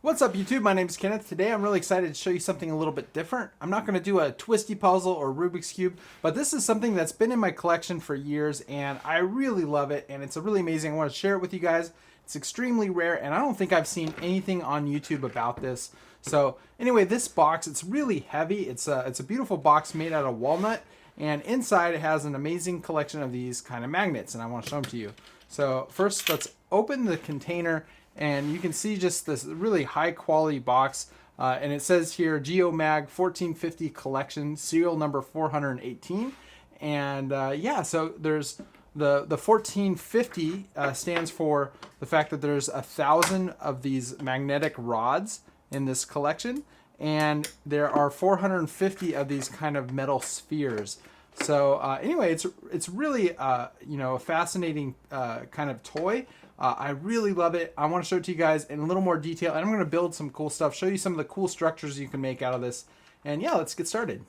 What's up YouTube? My name is Kenneth. Today I'm really excited to show you something a little bit different. I'm not going to do a twisty puzzle or Rubik's Cube, but this is something that's been in my collection for years and I really love it and it's really amazing. I want to share it with you guys. It's extremely rare and I don't think I've seen anything on YouTube about this. So anyway, this box, it's really heavy. It's a beautiful box made out of walnut, and inside it has an amazing collection of these kind of magnets, and I want to show them to you. So first, let's open the container. And you can see just this really high quality box, and it says here Geomag 1450 collection, serial number 418. And yeah, so there's the 1450 stands for the fact that there's 1,000 of these magnetic rods in this collection, and there are 450 of these kind of metal spheres. So anyway, it's really a fascinating kind of toy. I really love it. I want to show it to you guys in a little more detail, and I'm going to build some cool stuff, show you some of the cool structures you can make out of this. And yeah, let's get started.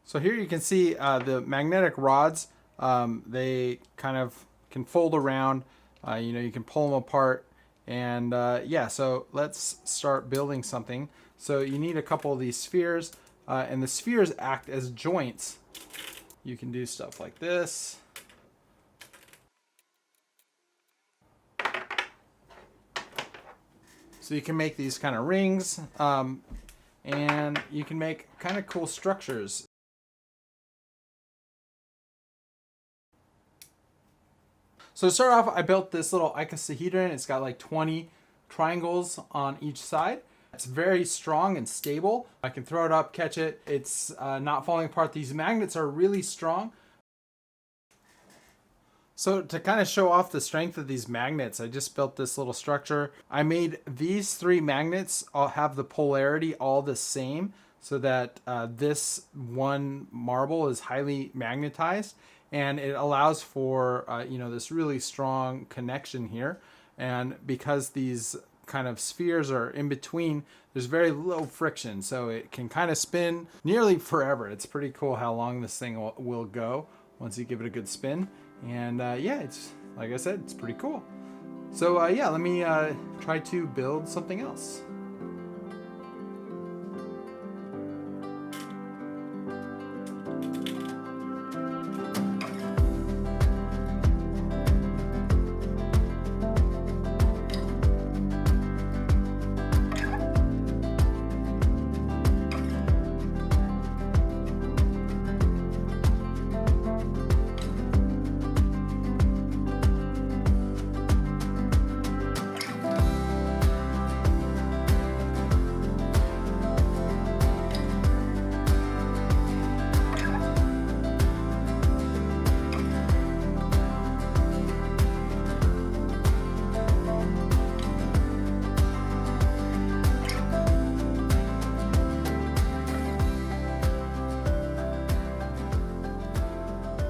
So here you can see the magnetic rods. They kind of can fold around. You can pull them apart. And yeah, so let's start building something. So you need a couple of these spheres, and the spheres act as joints. You can do stuff like this. So you can make these kind of rings, and you can make kind of cool structures. So to start off, I built this little icosahedron. It's got like 20 triangles on each side. It's very strong and stable. I can throw it up, catch it. It's not falling apart. These magnets are really strong. So to kind of show off the strength of these magnets, I just built this little structure. I made these three magnets all have the polarity all the same, so that this one marble is highly magnetized, and it allows for this really strong connection here. And because these kind of spheres are in between, there's very low friction, so it can kind of spin nearly forever. It's pretty cool how long this thing will go once you give it a good spin. And yeah, it's like I said, it's pretty cool. So yeah, let me try to build something else.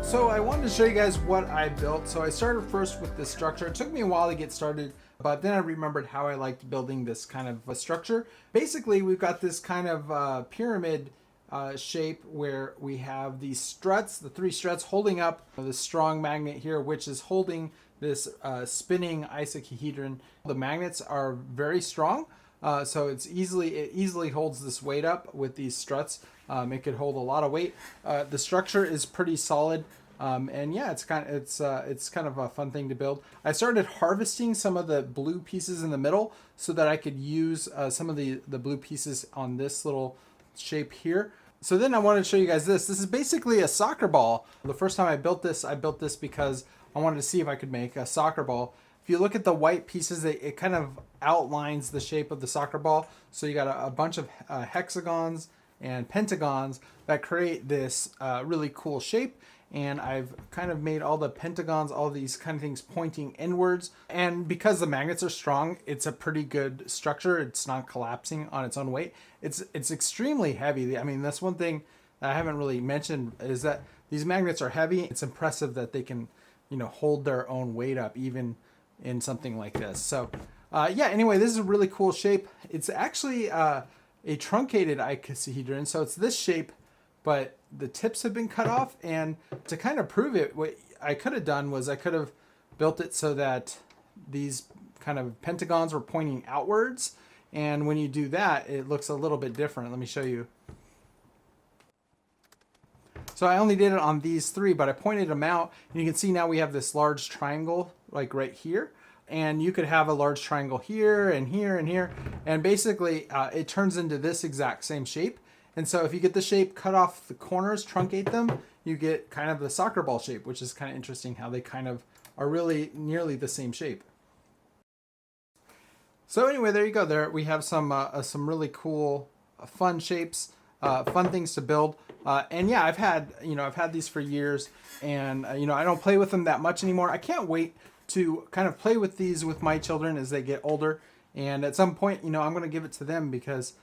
So I wanted to show you guys what I built. So I started first with this structure. It took me a while to get started, but then I remembered how I liked building this kind of a structure. Basically, we've got this kind of pyramid shape where we have these struts, the three struts holding up this strong magnet here, which is holding this spinning icosahedron. The magnets are very strong, so it easily holds this weight up with these struts. It could hold a lot of weight. The structure is pretty solid. And yeah, it's kind of a fun thing to build. I started harvesting some of the blue pieces in the middle so that I could use some of the blue pieces on this little shape here. So then I wanted to show you guys this. This is basically a soccer ball. The first time I built this because I wanted to see if I could make a soccer ball. If you look at the white pieces, it kind of outlines the shape of the soccer ball. So you got a bunch of hexagons and pentagons that create this really cool shape. And I've kind of made all the pentagons, all these kind of things pointing inwards. And because the magnets are strong, it's a pretty good structure. It's not collapsing on its own weight. It's extremely heavy. I mean, that's one thing I haven't really mentioned, is that these magnets are heavy. It's impressive that they can, hold their own weight up even in something like this. So yeah, anyway, this is a really cool shape. It's actually a truncated icosahedron. So it's this shape, but the tips have been cut off. And to kind of prove it, what I could have done was I could have built it so that these kind of pentagons were pointing outwards. And when you do that, it looks a little bit different. Let me show you. So I only did it on these three, but I pointed them out, and you can see now we have this large triangle like right here. And you could have a large triangle here and here and here. And basically it turns into this exact same shape. And so if you get the shape, cut off the corners, truncate them, you get kind of the soccer ball shape, which is kind of interesting how they kind of are really nearly the same shape. So anyway, there you go. There we have some really cool, fun shapes, fun things to build. And yeah, I've had these for years, and I don't play with them that much anymore. I can't wait to kind of play with these with my children as they get older. And at some point, I'm going to give it to them because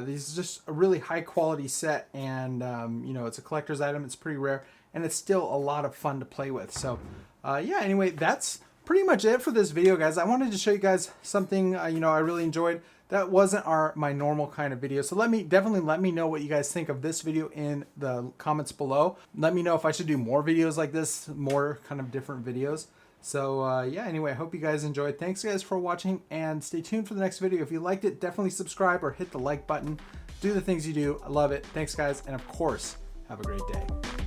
these is just a really high quality set, and it's a collector's item. It's pretty rare, and it's still a lot of fun to play with. So yeah, anyway, that's pretty much it for this video, guys. I wanted to show you guys something I really enjoyed. That wasn't my normal kind of video. So definitely let me know what you guys think of this video in the comments below. Let me know if I should do more videos like this, more kind of different videos. So yeah, anyway, I hope you guys enjoyed. Thanks guys for watching, and stay tuned for the next video. If you liked it, definitely subscribe or hit the like button. Do the things you do. I love it. Thanks guys, and of course, have a great day.